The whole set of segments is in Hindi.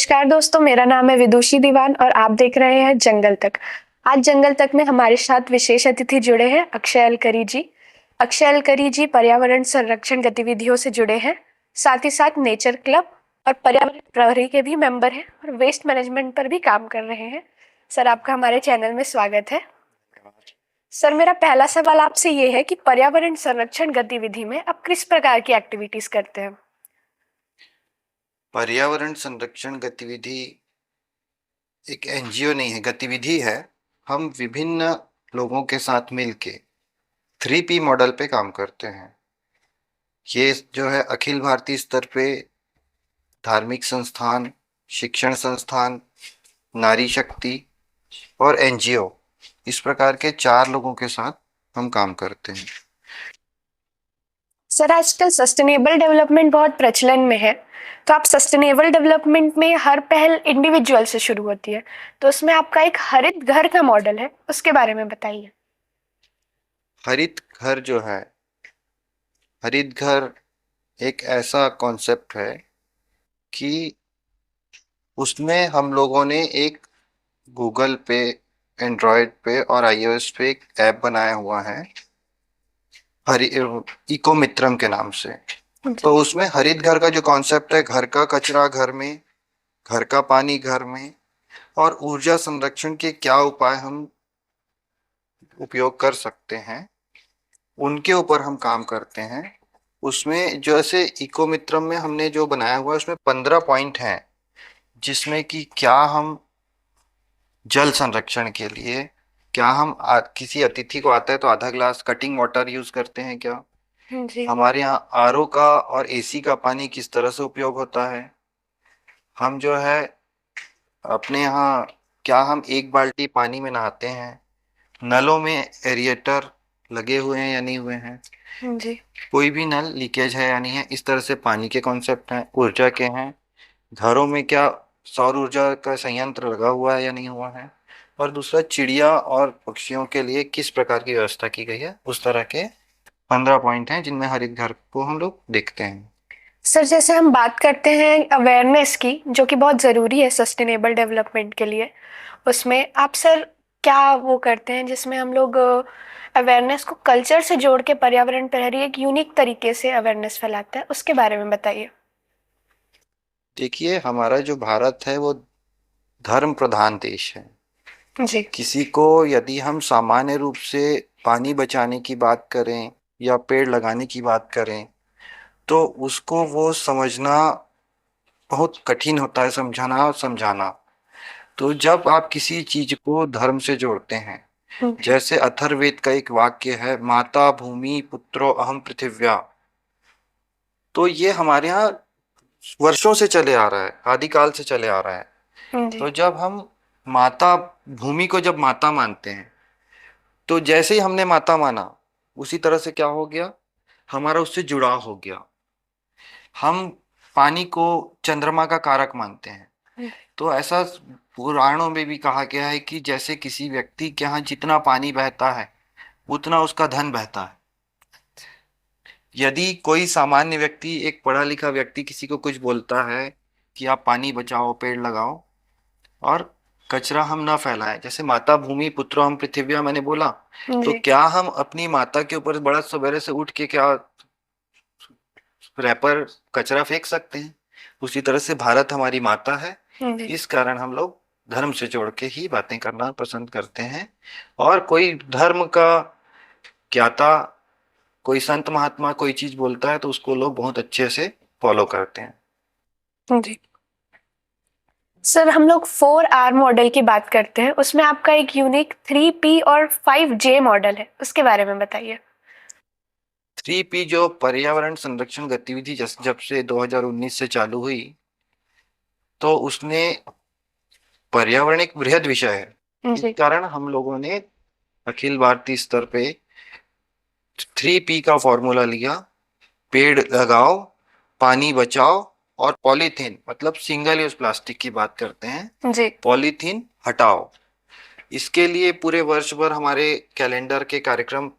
नमस्कार दोस्तों, मेरा नाम है विदुषी दीवान और आप देख रहे हैं जंगल तक। आज जंगल तक में हमारे साथ विशेष अतिथि जुड़े हैं अक्षय अलकरी जी। अक्षय अलकरी जी पर्यावरण संरक्षण गतिविधियों से जुड़े हैं, साथ ही साथ नेचर क्लब और पर्यावरण प्रहरी के भी मेंबर हैं और वेस्ट मैनेजमेंट पर भी काम कर रहे हैं। सर, आपका हमारे चैनल में स्वागत है। सर, मेरा पहला सवाल आपसे ये है कि पर्यावरण संरक्षण गतिविधि में आप किस प्रकार की एक्टिविटीज करते हैं? पर्यावरण संरक्षण गतिविधि एक एनजीओ नहीं है, गतिविधि है। हम विभिन्न लोगों के साथ मिलके 3P मॉडल पे काम करते हैं। ये जो है अखिल भारतीय स्तर पे धार्मिक संस्थान, शिक्षण संस्थान, नारी शक्ति और एनजीओ, इस प्रकार के 4 लोगों के साथ हम काम करते हैं। सर, आजकल सस्टेनेबल डेवलपमेंट बहुत प्रचलन में है, तो आप सस्टेनेबल डेवलपमेंट में हर पहल इंडिविजुअल से शुरू होती है, तो उसमें आपका एक हरित घर का मॉडल है, उसके बारे में बताइए। हरित घर जो है, हरित घर एक ऐसा कॉन्सेप्ट है कि उसमें हम लोगों ने एक गूगल पे, एंड्रॉयड पे और आईओएस पे एक ऐप बनाया हुआ है हरि इको मित्रम के नाम से। तो उसमें हरित घर का जो कॉन्सेप्ट है, घर का कचरा घर में, घर का पानी घर में, और ऊर्जा संरक्षण के क्या उपाय हम उपयोग कर सकते हैं, उनके ऊपर हम काम करते हैं। उसमें जो ऐसे इको मित्रम में हमने जो बनाया हुआ है, उसमें 15 पॉइंट हैं, जिसमें कि क्या हम जल संरक्षण के लिए, क्या हम किसी अतिथि को आता है तो आधा ग्लास कटिंग वाटर यूज करते हैं क्या, जी। हमारे यहाँ आरओ का और एसी का पानी किस तरह से उपयोग होता है, हम जो है अपने यहाँ क्या हम एक बाल्टी पानी में नहाते हैं, नलों में एरिएटर लगे हुए हैं या नहीं हुए हैं, जी। कोई भी नल लीकेज है या नहीं है, इस तरह से पानी के कॉन्सेप्ट हैं। ऊर्जा के हैं, घरों में क्या सौर ऊर्जा का संयंत्र लगा हुआ है या नहीं हुआ है, और दूसरा चिड़िया और पक्षियों के लिए किस प्रकार की व्यवस्था की गई है। उस तरह के 15 पॉइंट हैं जिनमें हरित घर को हम लोग देखते हैं। सर, जैसे हम बात करते हैं अवेयरनेस की, जो कि बहुत ज़रूरी है सस्टेनेबल डेवलपमेंट के लिए, उसमें आप सर क्या वो करते हैं जिसमें हम लोग अवेयरनेस को कल्चर से जोड़ के पर्यावरण प्रहरी एक यूनिक तरीके से अवेयरनेस फैलाता है, उसके बारे में बताइए। देखिए, हमारा जो भारत है वो धर्म प्रधान देश है। जी। किसी को यदि हम सामान्य रूप से पानी बचाने की बात करें या पेड़ लगाने की बात करें, तो उसको वो समझना बहुत कठिन होता है, समझाना और समझाना। तो जब आप किसी चीज को धर्म से जोड़ते हैं, जैसे अथर्ववेद का एक वाक्य है, माता भूमि पुत्रो अहम पृथिव्या, तो ये हमारे यहाँ वर्षों से चले आ रहा है, आदिकाल से चले आ रहा है। जी। तो जब हम माता भूमि को जब माता मानते हैं, तो जैसे ही हमने माता माना, उसी तरह से क्या हो गया, हमारा उससे जुड़ाव हो गया। हम पानी को चंद्रमा का कारक मानते हैं। तो ऐसा पुराणों में भी कहा गया है कि जैसे किसी व्यक्ति के यहाँ जितना पानी बहता है, उतना उसका धन बहता है। यदि कोई सामान्य व्यक्ति, एक पढ़ा लिखा व्यक्ति किसी को कुछ बोलता है कि आप पानी बचाओ, पेड़ लगाओ और कचरा हम ना फैलाएं, जैसे माता भूमि पुत्रो हम पृथिव्या मैंने बोला, तो जी। क्या हम अपनी माता के ऊपर बड़ा सवेरे से उठ के क्या रैपर कचरा फेंक सकते हैं? उसी तरह से भारत हमारी माता है। जी। इस कारण हम लोग धर्म से जोड़ के ही बातें करना पसंद करते हैं। और कोई धर्म का ज्ञाता, कोई संत महात्मा कोई चीज बोलता है तो उसको लोग बहुत अच्छे से फॉलो करते हैं। जी। सर, हम लोग 4R मॉडल की बात करते हैं, उसमें आपका एक यूनिक 3P और 5J मॉडल है, उसके बारे में बताइए। 3P जो पर्यावरण संरक्षण गतिविधि जब से 2019 से चालू हुई, तो उसने, पर्यावरण एक बृहद विषय है, इस कारण हम लोगों ने अखिल भारतीय स्तर पे 3P का फॉर्मूला लिया। पेड़ लगाओ, पानी बचाओ और पॉलीथीन, मतलब सिंगल यूज प्लास्टिक की बात करते हैं जी। पॉलीथीन हटाओ। इसके लिए पूरे वर्ष भर हमारे कैलेंडर के कार्यक्रम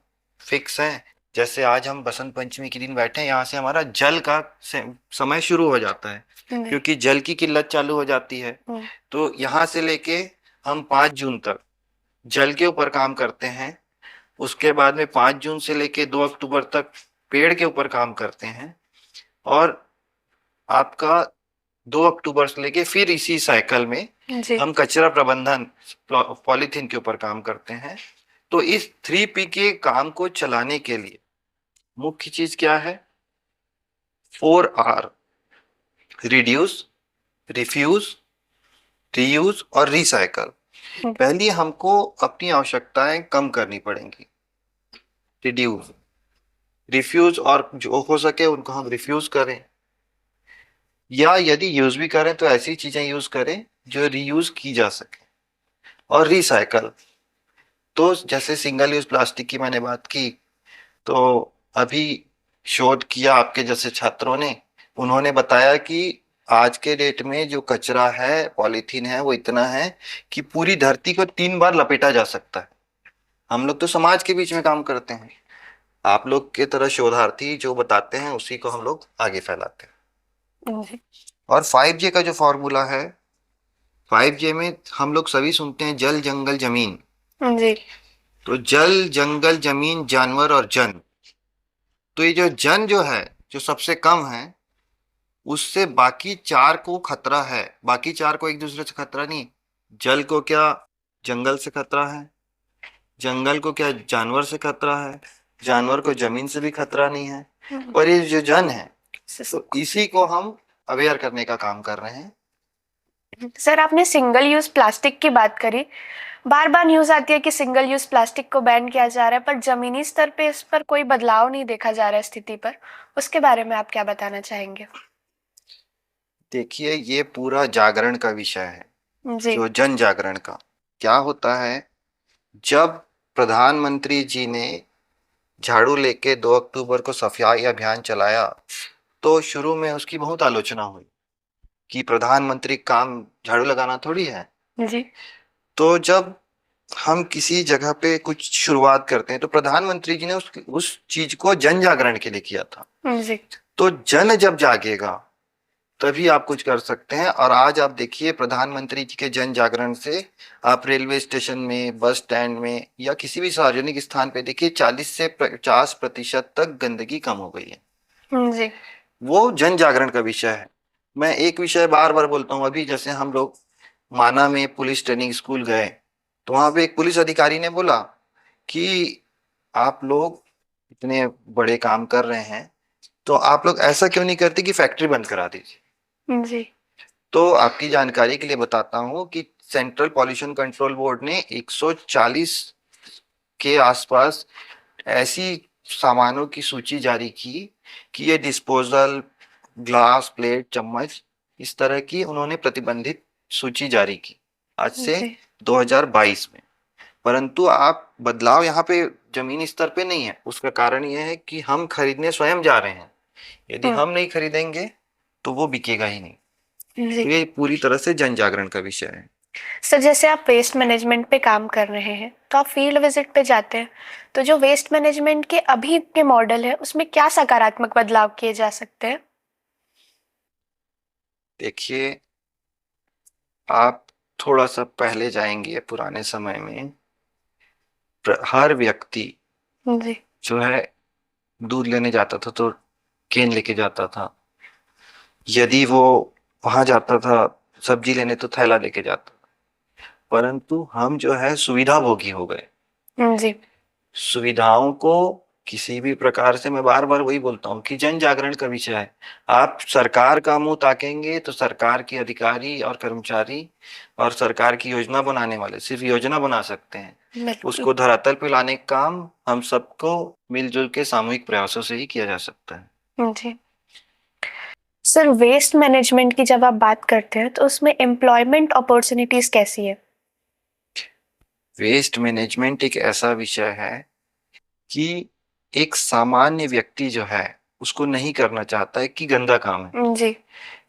फिक्स हैं। जैसे आज हम बसंत पंचमी के दिन बैठे हैं, यहाँ से हमारा जल का समय शुरू हो जाता है, क्योंकि जल की किल्लत चालू हो जाती है। तो यहाँ से लेके हम 5 जून तक जल के ऊपर काम करते हैं। उसके बाद में 5 जून से लेके 2 अक्टूबर तक पेड़ के ऊपर काम करते हैं। और आपका 2 अक्टूबर से लेके फिर इसी साइकिल में हम कचरा प्रबंधन पॉलीथीन के ऊपर काम करते हैं। तो इस 3P के काम को चलाने के लिए मुख्य चीज क्या है? 4R: रिड्यूस, रिफ्यूज, रीयूज और रिसाइकल। पहले हमको अपनी आवश्यकताएं कम करनी पड़ेंगी। रिड्यूस, रिफ्यूज, और जो हो सके उनको हम रिफ्यूज करें, या यदि यूज भी करें तो ऐसी चीजें यूज करें जो रीयूज की जा सके। और रिसाइकल, तो जैसे सिंगल यूज प्लास्टिक की मैंने बात की, तो अभी शोध किया आपके जैसे छात्रों ने, उन्होंने बताया कि आज के डेट में जो कचरा है, पॉलीथीन है, वो इतना है कि पूरी धरती को 3 बार लपेटा जा सकता है। हम लोग तो समाज के बीच में काम करते हैं, आप लोग के तरह शोधार्थी जो बताते हैं उसी को हम लोग आगे फैलाते हैं। और 5J का जो फॉर्मूला है, 5J में हम लोग सभी सुनते हैं जल, जंगल, जमीन। जी। तो जल, जंगल, जमीन, जानवर और जन। तो ये जो जन जो है, जो सबसे कम है, उससे बाकी 4 को खतरा है। बाकी 4 को एक दूसरे से खतरा नहीं। जल को क्या जंगल से खतरा है, जंगल को क्या जानवर से खतरा है, जानवर को जमीन से भी खतरा नहीं है। और ये जो जन है, तो इसी को हम अवेयर करने का काम कर रहे हैं। सर, आपने सिंगल यूज प्लास्टिक की बात करी। बार बार न्यूज आती है कि सिंगल यूज प्लास्टिक को बैन किया जा रहा है, पर जमीनी स्तर पे इस पर कोई बदलाव नहीं देखा जा रहा है स्थिति पर। उसके बारे में आप क्या बताना चाहेंगे? देखिए, ये पूरा जागरण का विषय है, जी। जो जन जागरण का। क्या होता है, जब प्रधानमंत्री जी ने झाड़ू लेके 2 अक्टूबर को सफाई अभियान चलाया, तो शुरू में उसकी बहुत आलोचना हुई कि प्रधानमंत्री काम झाड़ू लगाना थोड़ी है। जी। तो जब हम किसी जगह पे कुछ शुरुआत करते हैं, तो प्रधानमंत्री जी ने उस चीज को जन जागरण के लिए किया था। जी। तो जन जब जागेगा तभी आप कुछ कर सकते हैं। और आज आप देखिए, प्रधानमंत्री जी के जन जागरण से आप रेलवे स्टेशन में, बस स्टैंड में, या किसी भी सार्वजनिक स्थान पे देखिए, 40 से 50% तक गंदगी कम हो गई है। जी। वो जन जागरण का विषय है। मैं एक विषय बार बार बोलता हूँ। अभी जैसे हम लोग माना में पुलिस ट्रेनिंग स्कूल गए, तो वहां पे एक पुलिस अधिकारी ने बोला कि आप लोग इतने बड़े काम कर रहे हैं, तो आप लोग ऐसा क्यों नहीं करते कि फैक्ट्री बंद करा दीजिए। जी। तो आपकी जानकारी के लिए बताता हूँ कि सेंट्रल पॉल्यूशन कंट्रोल बोर्ड ने 140 के आसपास ऐसी सामानों की सूची जारी की कि ये डिस्पोजल, ग्लास, प्लेट, चम्मच, इस तरह की उन्होंने प्रतिबंधित सूची जारी की आज से 2022 में। परंतु आप बदलाव यहाँ पे जमीनी स्तर पे नहीं है। उसका कारण यह है कि हम खरीदने स्वयं जा रहे हैं। यदि हम नहीं खरीदेंगे तो वो बिकेगा ही नहीं। तो ये पूरी तरह से जन जागरण का विषय है। सर, जैसे आप वेस्ट मैनेजमेंट पे काम कर रहे हैं, तो आप फील्ड विजिट पे जाते हैं, तो जो वेस्ट मैनेजमेंट के अभी के मॉडल है उसमें क्या सकारात्मक बदलाव किए जा सकते हैं? देखिए, आप थोड़ा सा पहले जाएंगे पुराने समय में, हर व्यक्ति जी। जो है दूध लेने जाता था तो केन लेके जाता था। यदि वो वहां जाता था सब्जी लेने तो थैला लेके जाता। परंतु हम जो है सुविधा भोगी हो गए। जी। सुविधाओं को किसी भी प्रकार से, मैं बार बार वही बोलता हूँ कि जन जागरण का विषय है। आप सरकार का मुंह ताकेंगे तो सरकार के अधिकारी और कर्मचारी और सरकार की योजना बनाने वाले सिर्फ योजना बना सकते हैं। उसको धरातल पे लाने का काम हम सबको मिलजुल के सामूहिक प्रयासों से ही किया जा सकता है। जी। सर, वेस्ट मैनेजमेंट की जब आप बात करते हैं तो उसमें एम्प्लॉयमेंट अपॉर्चुनिटीज कैसी है? वेस्ट मैनेजमेंट एक ऐसा विषय है कि एक सामान्य व्यक्ति जो है उसको नहीं करना चाहता है कि गंदा काम है। जी।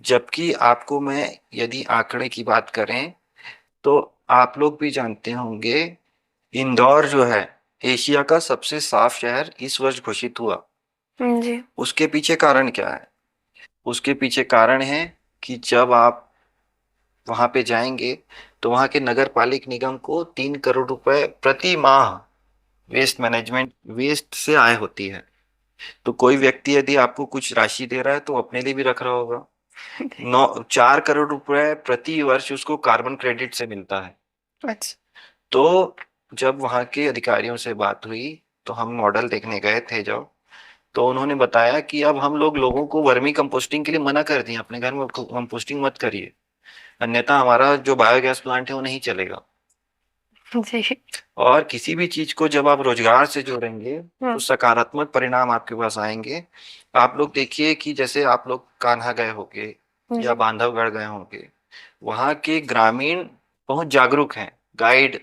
जबकि आपको मैं यदि आंकड़े की बात करें तो आप लोग भी जानते होंगे, इंदौर जो है एशिया का सबसे साफ शहर इस वर्ष घोषित हुआ। जी। उसके पीछे कारण क्या है? उसके पीछे कारण है कि जब आप वहां पे जाएंगे तो वहां के नगर पालिक निगम को 3 करोड़ रुपए प्रति माह वेस्ट मैनेजमेंट वेस्ट से आय होती है। तो कोई व्यक्ति यदि आपको कुछ राशि दे रहा है तो अपने लिए भी रख रहा होगा। 4 करोड़ रुपए प्रति वर्ष उसको कार्बन क्रेडिट से मिलता है। अच्छा। तो जब वहां के अधिकारियों से बात हुई तो हम मॉडल देखने गए थे जब, तो उन्होंने बताया कि अब हम लोगों को वर्मी कंपोस्टिंग के लिए मना कर दिए, अपने घर में कंपोस्टिंग मत करिए, अन्यथा हमारा जो बायोगैस प्लांट है वो नहीं चलेगा। जी। और किसी भी चीज को जब आप रोजगार से जोड़ेंगे तो हम्म। सकारात्मक परिणाम आपके पास आएंगे। आप लोग देखिए कि जैसे आप लोग कान्हा गए होंगे या जी। बांधवगढ़ गए होंगे, वहाँ के ग्रामीण बहुत जागरूक हैं। गाइड,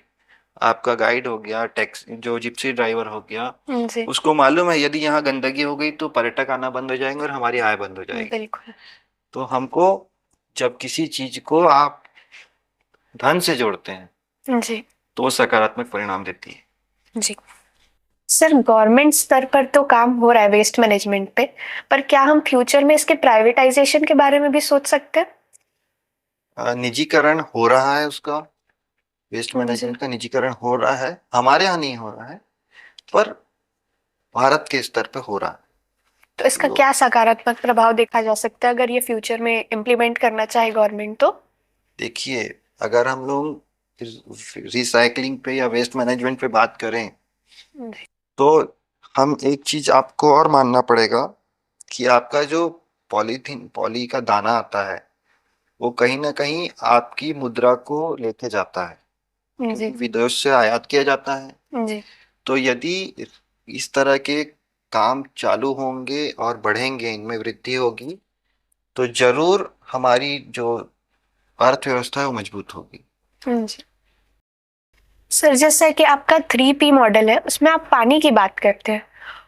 आपका गाइड हो गया, टैक्सी जो जिप्सी ड्राइवर हो गया, जी। उसको मालूम है यदि यहाँ गंदगी हो गई तो पर्यटक आना बंद हो जाएंगे और हमारी आय बंद हो जाएगी। बिल्कुल। तो हमको जब किसी चीज को आप धन से जोड़ते हैं जी। तो वो सकारात्मक परिणाम देती है। जी। सर, गवर्नमेंट स्तर पर तो काम हो रहा है वेस्ट मैनेजमेंट पे, पर क्या हम फ्यूचर में इसके प्राइवेटाइजेशन के बारे में भी सोच सकते हैं? निजीकरण हो रहा है उसका, वेस्ट जी। मैनेजमेंट का निजीकरण हो रहा है। हमारे यहाँ नहीं हो रहा है पर भारत के स्तर पे हो रहा है। तो इसका लोग क्या सकारात्मक प्रभाव देखा जा सकता है अगर ये फ्यूचर में इम्प्लीमेंट करना चाहे गवर्नमेंट तो? देखिए, अगर हम लोग रिसाइकलिंग पे या वेस्ट मैनेजमेंट पे बात करें जी। तो हम एक चीज आपको और मानना पड़ेगा कि आपका जो पॉलीथीन पॉली का दाना आता है वो कहीं ना कहीं आपकी मुद्रा को लेके जाता है, क्योंकि जी। विदेश से आयात किया जाता है। जी। तो यदि इस तरह के काम चालू होंगे और बढ़ेंगे, इनमें वृद्धि होगी, तो जरूर हमारी जो अर्थव्यवस्था है वो मजबूत होगी। जी। सर, जैसा कि आपका 3P मॉडल है उसमें आप पानी की बात करते हैं,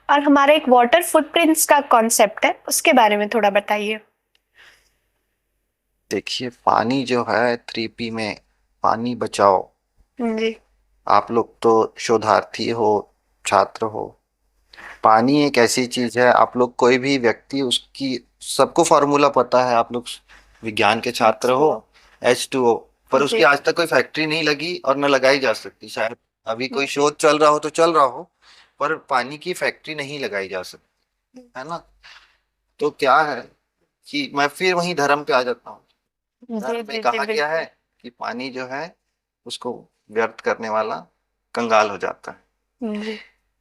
और हमारा एक वाटर फुटप्रिंट्स का कॉन्सेप्ट है, उसके बारे में थोड़ा बताइए। देखिए, पानी जो है 3P में, पानी बचाओ। जी। आप लोग तो शोधार्थी हो, छात्र हो। पानी एक ऐसी चीज है, आप लोग कोई भी व्यक्ति उसकी सबको फॉर्मूला पता है। आप लोग विज्ञान के छात्र हो, H2O। H2O, पर उसकी जी। आज तक कोई फैक्ट्री नहीं लगी और न लगाई जा सकती। शायद अभी कोई शोध चल रहा हो तो चल रहा हो, पर पानी की फैक्ट्री नहीं लगाई जा सकती, है ना। तो क्या है कि मैं फिर वही धर्म पे आ जाता हूँ। जी। धर्म में जी। जी, कहा गया है बिल्कुल। कि पानी जो है उसको व्यर्थ करने वाला कंगाल हो जाता है। जी।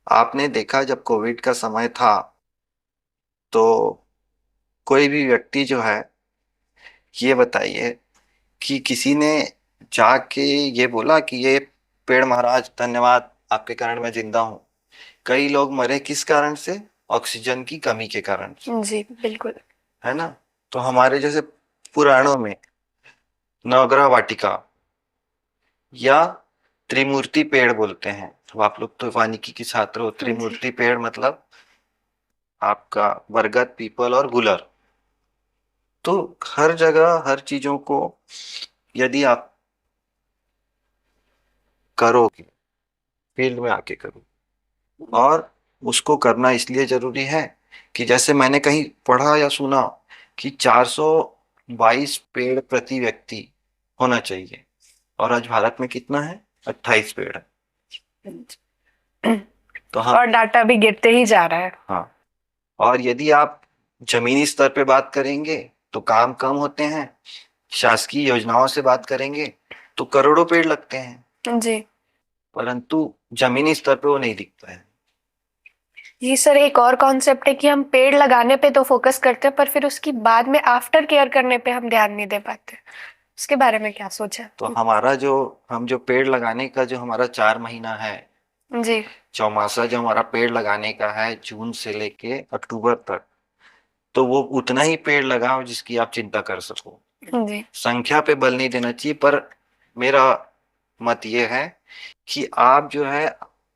आपने देखा जब कोविड का समय था तो कोई भी व्यक्ति जो है, ये बताइए कि किसी ने जाके ये बोला कि ये पेड़ महाराज धन्यवाद, आपके कारण मैं जिंदा हूँ। कई लोग मरे किस कारण से? ऑक्सीजन की कमी के कारण से, जी, बिल्कुल। है ना। तो हमारे जैसे पुराणों में नवग्रह वाटिका या त्रिमूर्ति पेड़ बोलते हैं। तो आप लोग तो वानिकी के छात्र हो। जी। त्रिमूर्ति पेड़ मतलब आपका बरगद, पीपल और गुलर। तो हर जगह हर चीजों को यदि आप करोगे, फील्ड में आके करो, और उसको करना इसलिए जरूरी है कि जैसे मैंने कहीं पढ़ा या सुना कि 422 पेड़ प्रति व्यक्ति होना चाहिए, और आज भारत में कितना है? 28 पेड़ है। तो हम, और डाटा भी गिरते ही जा रहा है। हाँ, और यदि आप जमीनी स्तर पे बात करेंगे तो काम कम होते हैं। शासकीय योजनाओं से बात करेंगे तो करोड़ों पेड़ लगते हैं, जी। परंतु जमीनी स्तर पे वो नहीं दिखता है। जी सर, एक और कॉन्सेप्ट है कि हम पेड़ लगाने पे तो फोकस करते हैं पर फिर उसकी बाद में आफ्टर केयर करने पे हम ध्यान नहीं दे पाते। उसके बारे में क्या सोचा? तो हम जो पेड़ लगाने का जो हमारा 4 महीना है, जी। चौमासा जो हमारा पेड़ लगाने का है, जून से लेके अक्टूबर तक, तो वो उतना ही पेड़ लगाओ जिसकी आप चिंता कर सको। जी। संख्या पे बल नहीं देना चाहिए, पर मेरा मत ये है कि आप जो है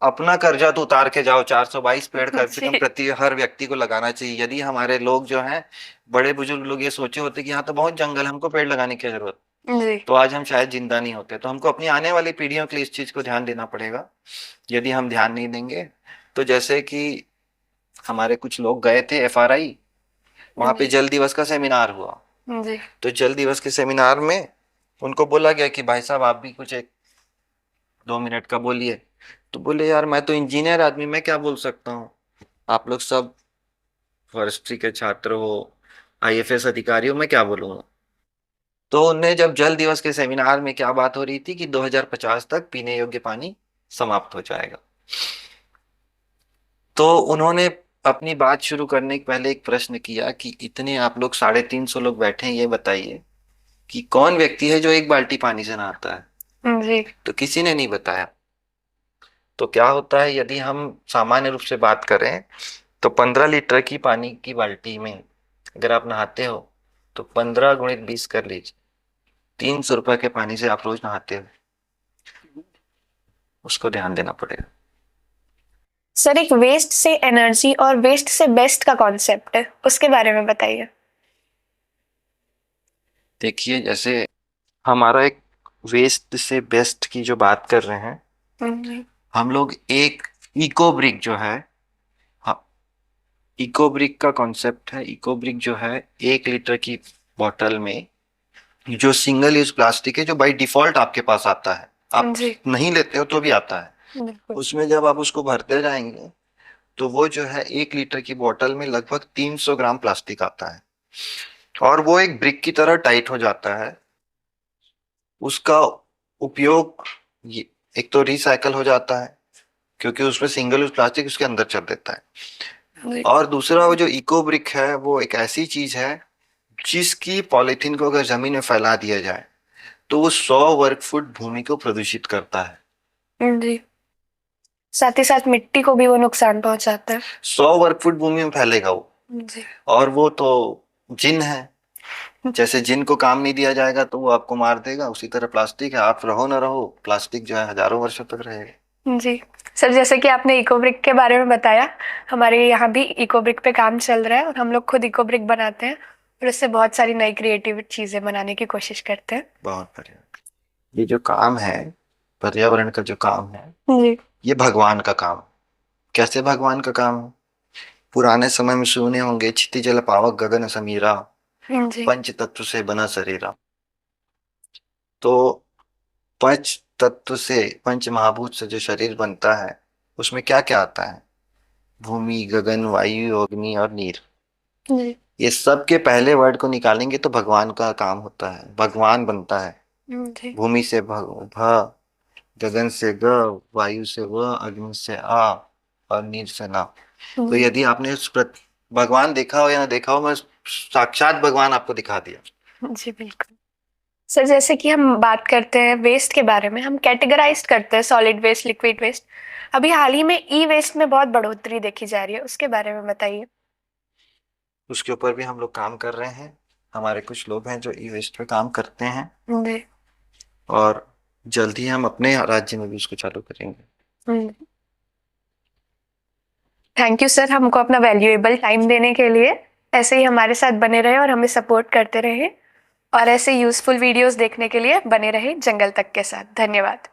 अपना कर्जा तो उतार के जाओ। 422 पेड़ कम से कम जी। प्रति हर व्यक्ति को लगाना चाहिए। यदि हमारे लोग जो हैं, बड़े बुजुर्ग लोग ये सोचे होते कि यहाँ तो बहुत जंगल है, हमको पेड़ लगाने की क्या जरूरत। जी। तो आज हम शायद जिंदा नहीं होते। तो हमको अपनी आने वाली पीढ़ियों के लिए इस चीज को ध्यान देना पड़ेगा। यदि हम ध्यान नहीं देंगे तो जैसे कि हमारे कुछ लोग गए थे FRI, वहां पे जल दिवस का सेमिनार हुआ। जी। तो जल दिवस के सेमिनार में उनको बोला गया कि भाई साहब आप भी कुछ 1-2 मिनट का बोलिए। तो बोले यार मैं तो इंजीनियर आदमी, मैं क्या बोल सकता हूँ, आप लोग सब फॉरेस्ट्री के छात्र हो, IFS अधिकारी हो, मैं क्या बोलूंगा। तो उन्हें जब जल दिवस के सेमिनार में क्या बात हो रही थी कि 2050 तक पीने योग्य पानी समाप्त हो जाएगा। तो उन्होंने अपनी बात शुरू करने के पहले एक प्रश्न किया कि इतने आप लोग 350 लोग बैठे हैं, ये बताइए कि कौन व्यक्ति है जो 1 बाल्टी पानी से नहाता है। जी। तो किसी ने नहीं बताया। तो क्या होता है यदि हम सामान्य रूप से बात करें तो 15 लीटर की पानी की बाल्टी में अगर आप नहाते हो तो 15 × 20 कर लीजिए, 300 रुपए के पानी से आप रोज नहाते हो। उसको ध्यान देना पड़ेगा। सर, एक वेस्ट से एनर्जी और वेस्ट से बेस्ट का कॉन्सेप्ट है, उसके बारे में बताइए। देखिए जैसे हमारा एक वेस्ट से बेस्ट की जो बात कर रहे हैं जी। हम लोग, एक इको ब्रिक जो है, हाँ, इको ब्रिक का कॉन्सेप्ट है। इको ब्रिक जो है 1 लीटर की बोतल में जो सिंगल यूज प्लास्टिक है, जो बाय डिफॉल्ट आपके पास आता है, आप जी। नहीं लेते हो तो भी आता है, बिल्कुल। उसमें जब आप उसको भरते जाएंगे तो वो जो है 1 लीटर की बोतल में लगभग 300 ग्राम प्लास्टिक आता है और वो एक ब्रिक की तरह टाइट हो जाता है। उसका उपयोग एक तो रिसाइकल हो जाता है क्योंकि उसमें सिंगल यूज प्लास्टिक उसके अंदर चल देता है, जी। और दूसरा वो जो इको ब्रिक है वो एक ऐसी चीज है जिसकी पॉलीथीन को अगर जमीन में फैला दिया जाए तो वो 100 वर्ग फुट भूमि को प्रदूषित करता है। जी। साथ ही साथ मिट्टी को भी वो नुकसान पहुंचाता है। 100 वर्ग फुट भूमि में फैलेगा वो। जी। और वो तो जिन है, जैसे जिन को काम नहीं दिया जाएगा तो वो आपको मार देगा, उसी तरह प्लास्टिक है, आप रहो ना रहो प्लास्टिक जो है हजारों वर्षों तक रहेगा। जी। सर, जैसे कि आपने इको ब्रिक के बारे में बताया, हमारे यहाँ भी इको ब्रिक पे काम चल रहा है और हम लोग खुद इको ब्रिक बनाते हैं और उससे बहुत सारी नई क्रिएटिव चीजें बनाने की कोशिश करते हैं। बहुत बढ़िया। ये जो काम है, पर्यावरण का जो काम है, जी। ये भगवान का काम है। कैसे भगवान का काम है? पुराने समय में सुने होंगे, क्षिति जल पावक गगन समीरा, जी। पंच तत्व से बना शरीरा। तो पंच तत्व से, पंच महाभूत से जो शरीर बनता है उसमें क्या क्या आता है? भूमि, गगन, वायु, अग्नि और नीर। जी। ये सब के पहले वर्ड को निकालेंगे तो भगवान का काम होता है, भगवान बनता है। जी। भूमि से भ, गगन से ग, वायु से व, अग्नि से आ और नीर से ना। तो जी। यदि आपने भगवान देखा हो या ना देखा हो, मैं साक्षात भगवान आपको दिखा दिया। जी, बिल्कुल। सर, जैसे कि हम बात करते हैं वेस्ट के बारे में, हम कैटेगराइज करते हैं सॉलिड वेस्ट, लिक्विड वेस्ट। अभी हाल ही में ई वेस्ट में बहुत बढ़ोतरी देखी जा रही है, उसके बारे में बताइए। उसके ऊपर भी हम लोग काम कर रहे हैं। हमारे कुछ लोग हैं जो ई वेस्ट पे काम करते हैं जी। और जल्द ही हम अपने राज्य में भी उसको चालू करेंगे। थैंक यू सर, हमको अपना वैल्यूएबल टाइम देने के लिए। ऐसे ही हमारे साथ बने रहे और हमें सपोर्ट करते रहे, और ऐसे यूजफुल वीडियोस देखने के लिए बने रहे जंगल तक के साथ। धन्यवाद।